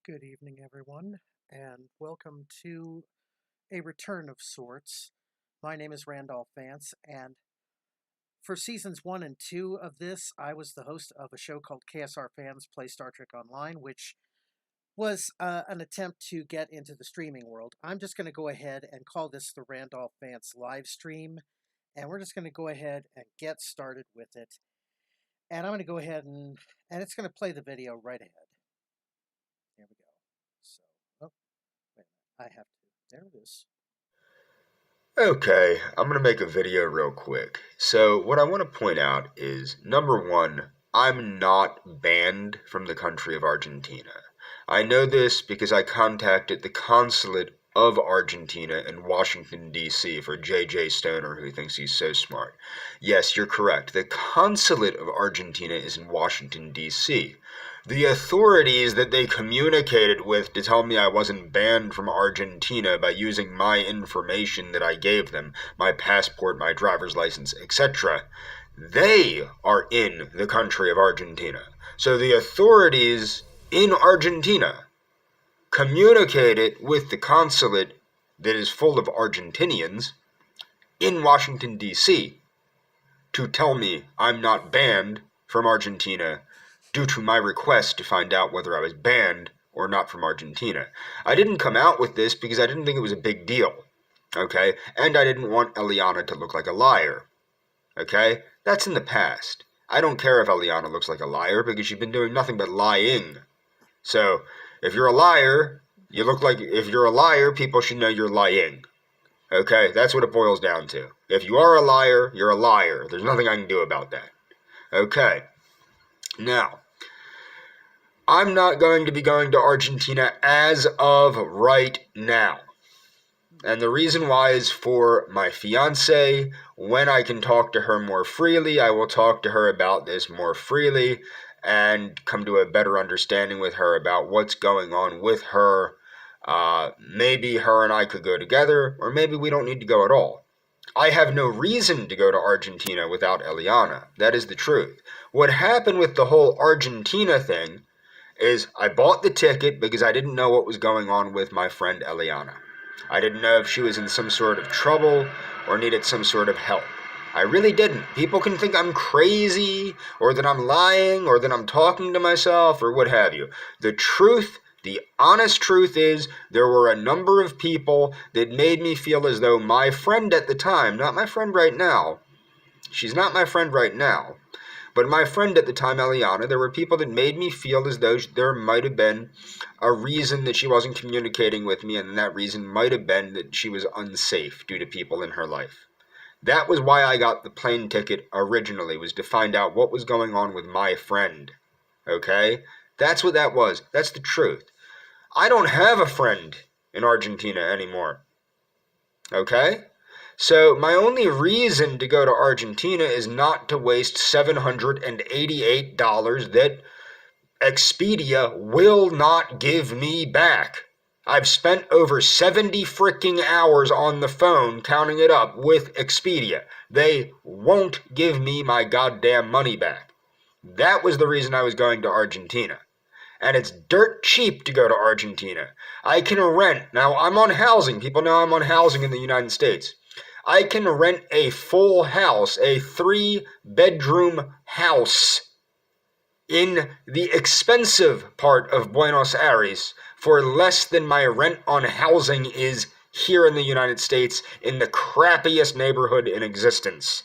Good evening, everyone, and welcome to a return of sorts. My name is Randolph Vance, and for seasons 1 and 2 of this, I was the host of a show called KSR Fans Play Star Trek Online, which was an attempt to get into the streaming world. I'm just going to go ahead and call this the Randolph Vance live stream, and we're just going to go ahead and get started with it. And I'm going to go ahead and it's going to play the video right ahead. There we go. So, oh, wait a minute. I have to. There it is. Okay, I'm going to make a video real quick. So what I want to point out is, number one, I'm not banned from the country of Argentina. I know this because I contacted the consulate of Argentina in Washington, D.C. for J.J. Stoner, who thinks he's so smart. Yes, you're correct. The consulate of Argentina is in Washington, D.C. The authorities that they communicated with to tell me I wasn't banned from Argentina by using my information that I gave them, my passport, my driver's license, etc., they are in the country of Argentina. So the authorities in Argentina communicated with the consulate that is full of Argentinians in Washington, D.C. to tell me I'm not banned from Argentina due to my request to find out whether I was banned or not from Argentina. I didn't come out with this because I didn't think it was a big deal, okay? And I didn't want Eliana to look like a liar, okay? That's in the past. I don't care if Eliana looks like a liar because she's been doing nothing but lying. So, if you're a liar, if you're a liar, people should know you're lying. Okay, that's what it boils down to. If you are a liar, you're a liar. There's nothing I can do about that. Okay. Now, I'm not going to be going to Argentina as of right now. And the reason why is for my fiance. When I can talk to her more freely, I will talk to her about this more freely and come to a better understanding with her about what's going on with her. Maybe her and I could go together, or maybe we don't need to go at all. I have no reason to go to Argentina without Eliana. That is the truth. What happened with the whole Argentina thing is I bought the ticket because I didn't know what was going on with my friend Eliana. I didn't know if she was in some sort of trouble or needed some sort of help. I really didn't. People can think I'm crazy, or that I'm lying, or that I'm talking to myself, or what have you. The truth, the honest truth is, there were a number of people that made me feel as though my friend at the time, not my friend right now, she's not my friend right now, but my friend at the time, Eliana, there were people that made me feel as though there might have been a reason that she wasn't communicating with me, and that reason might have been that she was unsafe due to people in her life. That was why I got the plane ticket originally, was to find out what was going on with my friend. Okay? That's what that was. That's the truth. I don't have a friend in Argentina anymore. Okay? So my only reason to go to Argentina is not to waste $788 that Expedia will not give me back. I've spent over 70 freaking hours on the phone counting it up with Expedia. They won't give me my goddamn money back. That was the reason I was going to Argentina. And it's dirt cheap to go to Argentina. I can rent. Now, I'm on housing. People know I'm on housing in the United States. I can rent a full house, a 3-bedroom house in the expensive part of Buenos Aires for less than my rent on housing is here in the United States in the crappiest neighborhood in existence.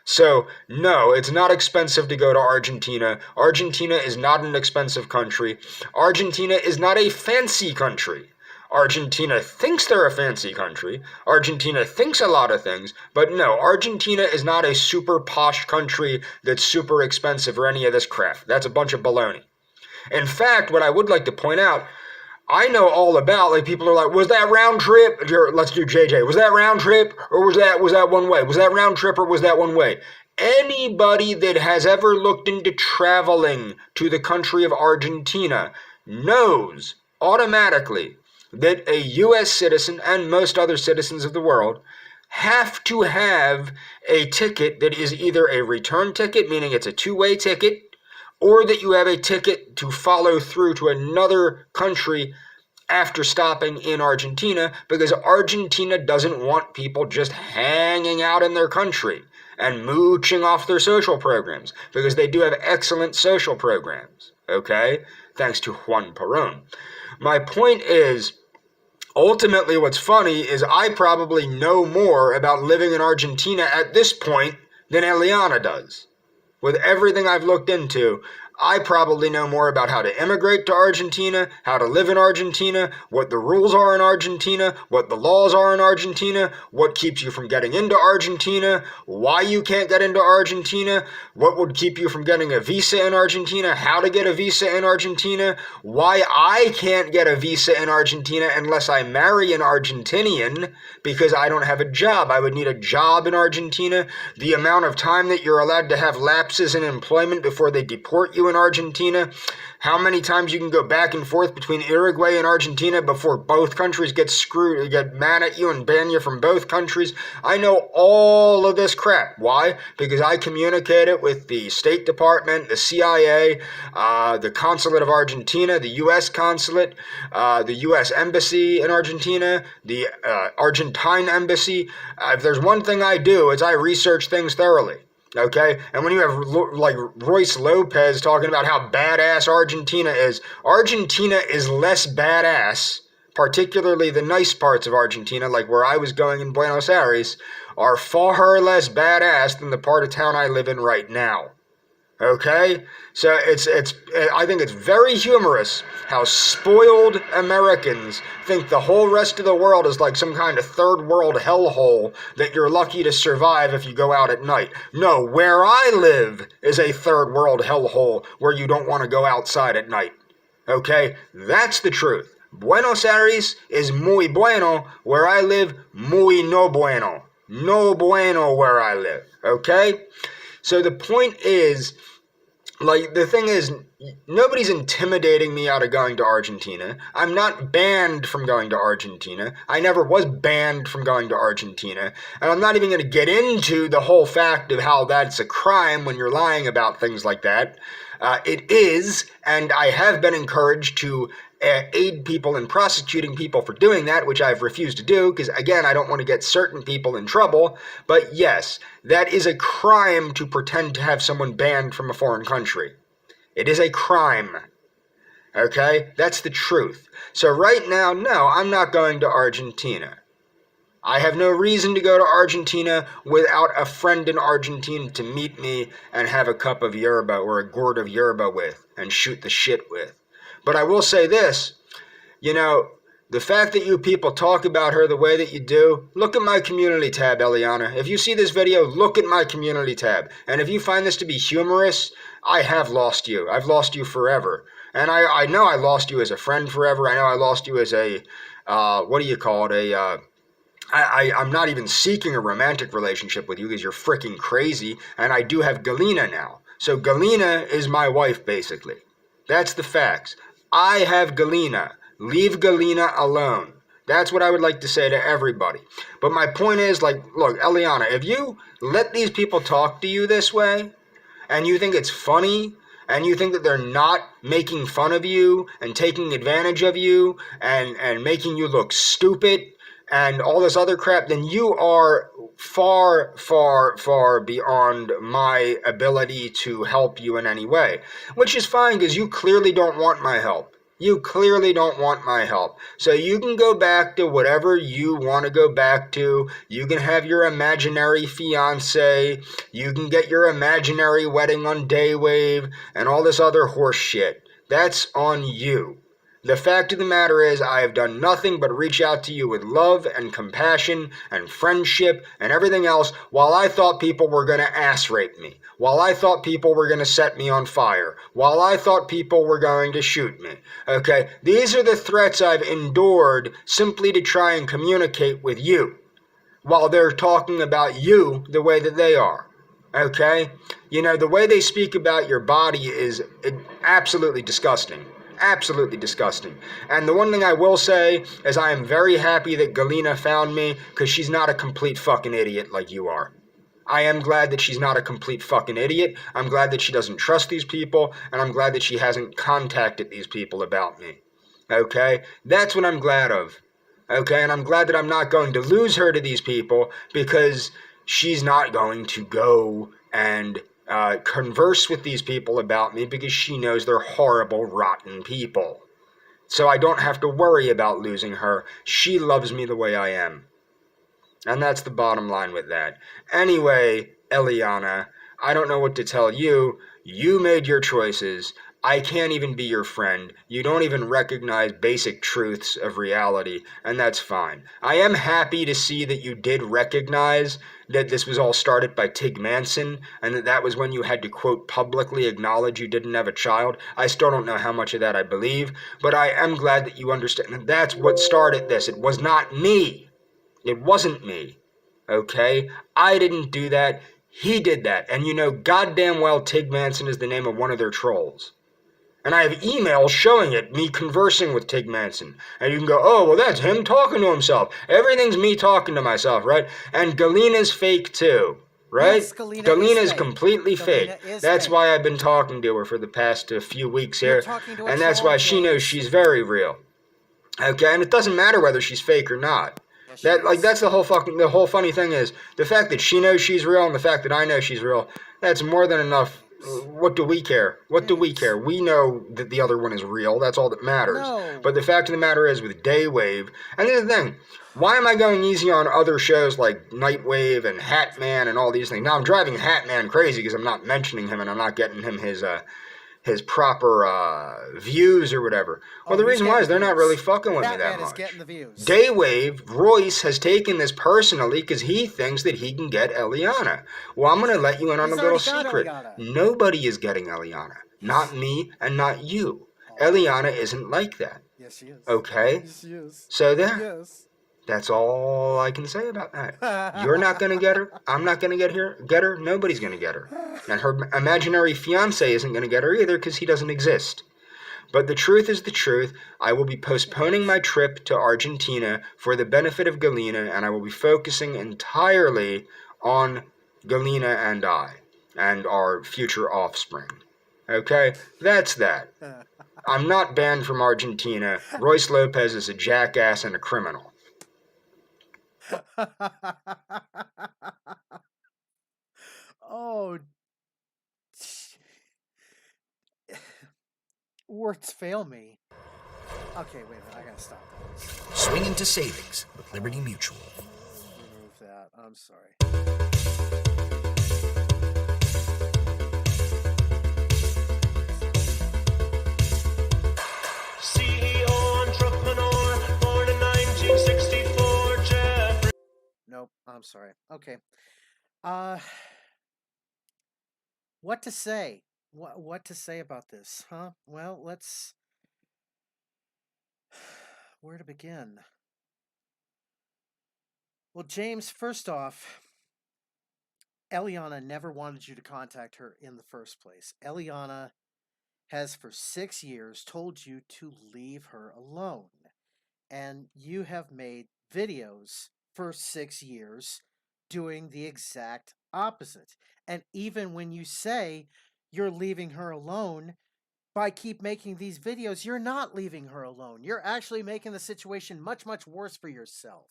So, no, it's not expensive to go to Argentina. Argentina is not an expensive country. Argentina is not a fancy country. Argentina thinks they're a fancy country. Argentina thinks a lot of things. But no, Argentina is not a super posh country that's super expensive or any of this crap. That's a bunch of baloney. In fact, what I would like to point out, I know all about, like, people are like, was that round trip? Let's do JJ. Was that round trip or was that one way? Was that round trip or was that one way? Anybody that has ever looked into traveling to the country of Argentina knows automatically that a U.S. citizen and most other citizens of the world have to have a ticket that is either a return ticket, meaning it's a two-way ticket, or that you have a ticket to follow through to another country after stopping in Argentina, because Argentina doesn't want people just hanging out in their country and mooching off their social programs, because they do have excellent social programs, okay? Thanks to Juan Perón. My point is, ultimately what's funny is I probably know more about living in Argentina at this point than Eliana does. With everything I've looked into, I probably know more about how to immigrate to Argentina, how to live in Argentina, what the rules are in Argentina, what the laws are in Argentina, what keeps you from getting into Argentina, why you can't get into Argentina, what would keep you from getting a visa in Argentina, how to get a visa in Argentina, why I can't get a visa in Argentina unless I marry an Argentinian because I don't have a job. I would need a job in Argentina, the amount of time that you're allowed to have lapses in employment before they deport you in Argentina, how many times you can go back and forth between Uruguay and Argentina before both countries get mad at you and ban you from both countries. I know all of this crap. Why? Because I communicate it with the State Department, the CIA, the Consulate of Argentina, the U.S. Consulate, the U.S. Embassy in Argentina, the Argentine Embassy. If there's one thing I do, it's I research things thoroughly. Okay? And when you have like Royce Lopez talking about how badass Argentina is less badass, particularly the nice parts of Argentina, like where I was going in Buenos Aires, are far less badass than the part of town I live in right now. Okay? So I think it's very humorous how spoiled Americans think the whole rest of the world is like some kind of third world hellhole that you're lucky to survive if you go out at night. No, where I live is a third world hellhole where you don't want to go outside at night. Okay? That's the truth. Buenos Aires is muy bueno. Where I live, muy no bueno. No bueno where I live. Okay? So the point is, like, the thing is, nobody's intimidating me out of going to Argentina. I'm not banned from going to Argentina. I never was banned from going to Argentina. And I'm not even going to get into the whole fact of how that's a crime when you're lying about things like that. It is, and I have been encouraged to aid people in prosecuting people for doing that, which I've refused to do, because, again, I don't want to get certain people in trouble. But yes, that is a crime to pretend to have someone banned from a foreign country. It is a crime. Okay? That's the truth. So right now, no, I'm not going to Argentina. I have no reason to go to Argentina without a friend in Argentina to meet me and have a cup of yerba or a gourd of yerba with and shoot the shit with. But I will say this, you know, the fact that you people talk about her the way that you do, look at my community tab, Eliana. If you see this video, look at my community tab. And if you find this to be humorous, I have lost you. I've lost you forever. And I know I lost you as a friend forever. I know I lost you as a, what do you call it, I'm not even seeking a romantic relationship with you because you're freaking crazy. And I do have Galina now. So Galina is my wife, basically. That's the facts. I have Galina. Leave Galina alone. That's what I would like to say to everybody. But my point is, like, look, Eliana, if you let these people talk to you this way, and you think it's funny, and you think that they're not making fun of you, and taking advantage of you, and making you look stupid, and all this other crap, then you are far, far, far beyond my ability to help you in any way. Which is fine, because you clearly don't want my help. You clearly don't want my help. So you can go back to whatever you want to go back to. You can have your imaginary fiance. You can get your imaginary wedding on Daywave and all this other horse shit. That's on you. The fact of the matter is, I have done nothing but reach out to you with love and compassion and friendship and everything else while I thought people were going to ass rape me, while I thought people were going to set me on fire, while I thought people were going to shoot me. Okay, these are the threats I've endured simply to try and communicate with you while they're talking about you the way that they are. Okay? You know, the way they speak about your body is absolutely disgusting. Absolutely disgusting. And the one thing I will say is I am very happy that Galina found me, because she's not a complete fucking idiot like you are. I am glad that she's not a complete fucking idiot. I'm glad that she doesn't trust these people, and I'm glad that she hasn't contacted these people about me. Okay? That's what I'm glad of. Okay? And I'm glad that I'm not going to lose her to these people because she's not going to go and converse with these people about me because she knows they're horrible, rotten people. So I don't have to worry about losing her. She loves me the way I am. And that's the bottom line with that. Anyway, Eliana, I don't know what to tell you. You made your choices. I can't even be your friend. You don't even recognize basic truths of reality, and that's fine. I am happy to see that you did recognize that this was all started by Tig Manson, and that was when you had to, quote, publicly acknowledge you didn't have a child. I still don't know how much of that I believe, but I am glad that you understand that that's what started this. It was not me. It wasn't me. Okay? I didn't do that. He did that. And you know goddamn well Tig Manson is the name of one of their trolls. And I have emails showing it, me conversing with Tig Manson. And you can go, oh, well, that's him talking to himself. Everything's me talking to myself, right? And Galina's fake too, right? Yes, Galina's completely fake. Galina is That's fake. why I've been talking to her for the past few weeks You're here. talking to a And that's troll, why she knows James. she's very real. Okay? And it doesn't matter whether she's fake or not. Yes, That she like is. that's the whole funny thing is the fact that she knows she's real and the fact that I know she's real. That's more than enough. James. What do we care? What do we James. care? We know that the other one is real. That's all that matters. No. But the fact of the matter is with Daywave, and here's the thing. Why am I going easy on other shows like Nightwave and Hatman and all these things? Now I'm driving Hatman crazy because I'm not mentioning him and I'm not getting him his proper views or whatever. Well, the reason why is they're not really fucking with me that Batman is much. getting the views. Daywave, Royce has taken this personally because he thinks that he can get Eliana. Well, I'm going to let you in on a He's little already got secret. Eliana. Nobody is getting Eliana. Not me and not you. Oh. Eliana isn't like that. Yes, she is. Okay? Yes, she is. So there. Yes. That's all I can say about that. You're not going to get her. I'm not going to get her. Nobody's going to get her. And her imaginary fiance isn't going to get her either because he doesn't exist. But the truth is the truth. I will be postponing my trip to Argentina for the benefit of Galina, and I will be focusing entirely on Galina and I, and our future offspring. Okay? That's that. I'm not banned from Argentina. Royce Lopez is a jackass and a criminal. Oh, words fail me. Okay, wait a minute. I gotta stop that. Swing into savings with Liberty Mutual. Remove that. I'm sorry. CEO entrepreneur, born in 1964, Jeffrey. Nope. I'm sorry. Okay. What to say? What to say about this? Huh? Well, let's. Where to begin? Well, James, first off, Eliana never wanted you to contact her in the first place. Eliana has for 6 years told you to leave her alone. And you have made videos for 6 years doing the exact opposite. And even when you say you're leaving her alone, by keep making these videos, you're not leaving her alone. You're actually making the situation much, much worse for yourself.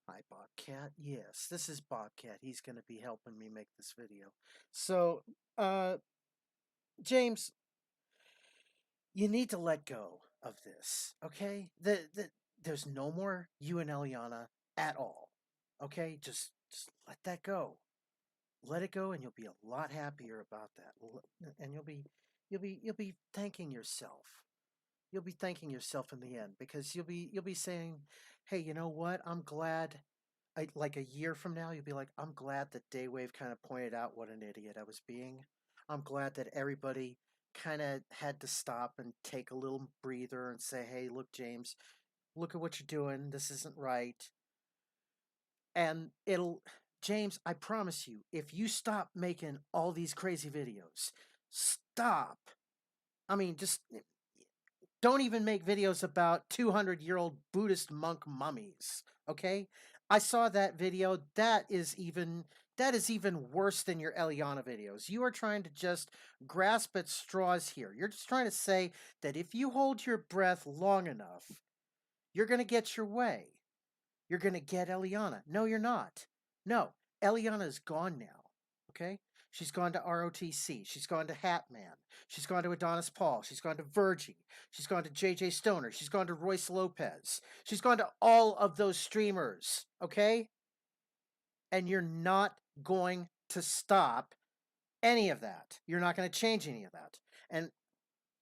Hi, Bobcat. Yes, this is Bobcat. He's going to be helping me make this video. So, James, you need to let go of this, okay? There's no more you and Eliana at all, okay? Just let that go. Let it go, and you'll be a lot happier about that. And you'll be thanking yourself. You'll be thanking yourself in the end because you'll be saying, "Hey, you know what? I'm glad." Like a year from now, you'll be like, "I'm glad that Daywave kind of pointed out what an idiot I was being. I'm glad that everybody kind of had to stop and take a little breather and say, "Hey, look, James, look at what you're doing. This isn't right." And James, I promise you, if you stop making all these crazy videos, stop. I mean, just don't even make videos about 200-year-old Buddhist monk mummies, okay? I saw that video. That is even That is even worse than your Eliana videos. You are trying to just grasp at straws here. You're just trying to say that if you hold your breath long enough, you're going to get your way. You're going to get Eliana. No, you're not. No, Eliana is gone now. Okay? She's gone to ROTC. She's gone to Hatman. She's gone to Adonis Paul. She's gone to Virgie. She's gone to JJ Stoner. She's gone to Royce Lopez. She's gone to all of those streamers. Okay? And you're not going to stop any of that. You're not going to change any of that. And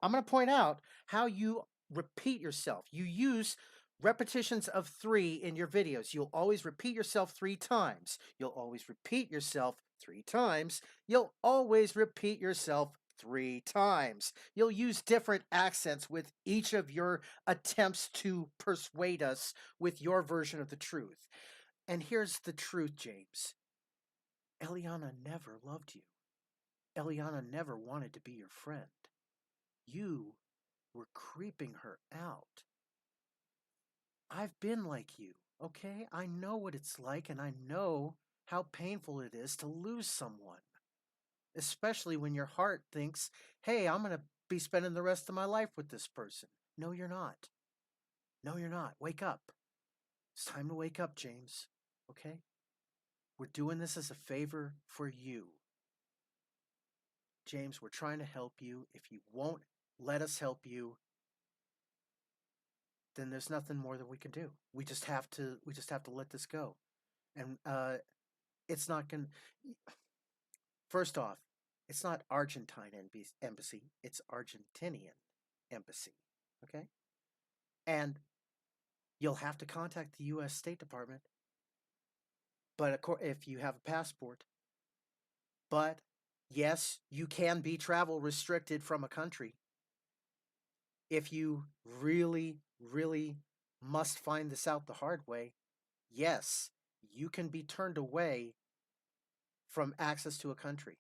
I'm going to point out how you repeat yourself. You use repetitions of 3 in your videos. You'll always repeat yourself 3 times. You'll always repeat yourself 3 times. You'll always repeat yourself 3 times. You'll use different accents with each of your attempts to persuade us with your version of the truth. And here's the truth, James. Eliana never loved you. Eliana never wanted to be your friend. You were creeping her out. I've been like you, okay? I know what it's like, and I know how painful it is to lose someone. Especially when your heart thinks, hey, I'm going to be spending the rest of my life with this person. No, you're not. No, you're not. Wake up. It's time to wake up, James. Okay? We're doing this as a favor for you. James, we're trying to help you. If you won't let us help you, then there's nothing more that we can do. We just have to let this go. And it's not going to... First off, it's not Argentine embassy. It's Argentinian embassy. Okay? And you'll have to contact the U.S. State Department. But if you have a passport. But yes, you can be travel restricted from a country. If you really, really must find this out the hard way, yes, you can be turned away from access to a country.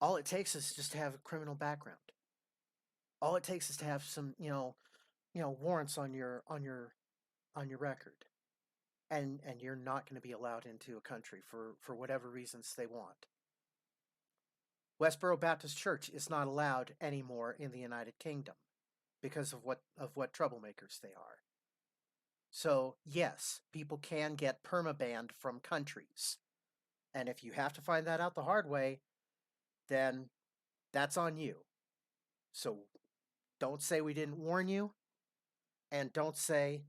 All it takes is just to have a criminal background. All it takes is to have some, warrants on your record. And you're not going to be allowed into a country for whatever reasons they want. Westboro Baptist Church is not allowed anymore in the United Kingdom because of what troublemakers they are. So, yes, people can get permabanned from countries. And if you have to find that out the hard way, then that's on you. So, don't say we didn't warn you, and don't say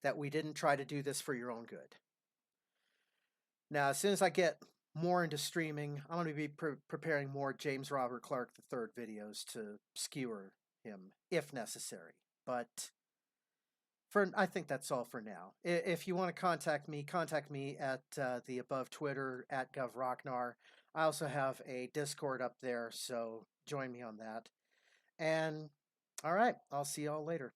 that we didn't try to do this for your own good. Now, as soon as I get more into streaming, I'm going to be preparing more James Robert Clark III videos to skewer him, if necessary. But I think that's all for now. If you want to contact me at the above Twitter, at GovRocknar. I also have a Discord up there, so join me on that. And, all right, I'll see y'all later.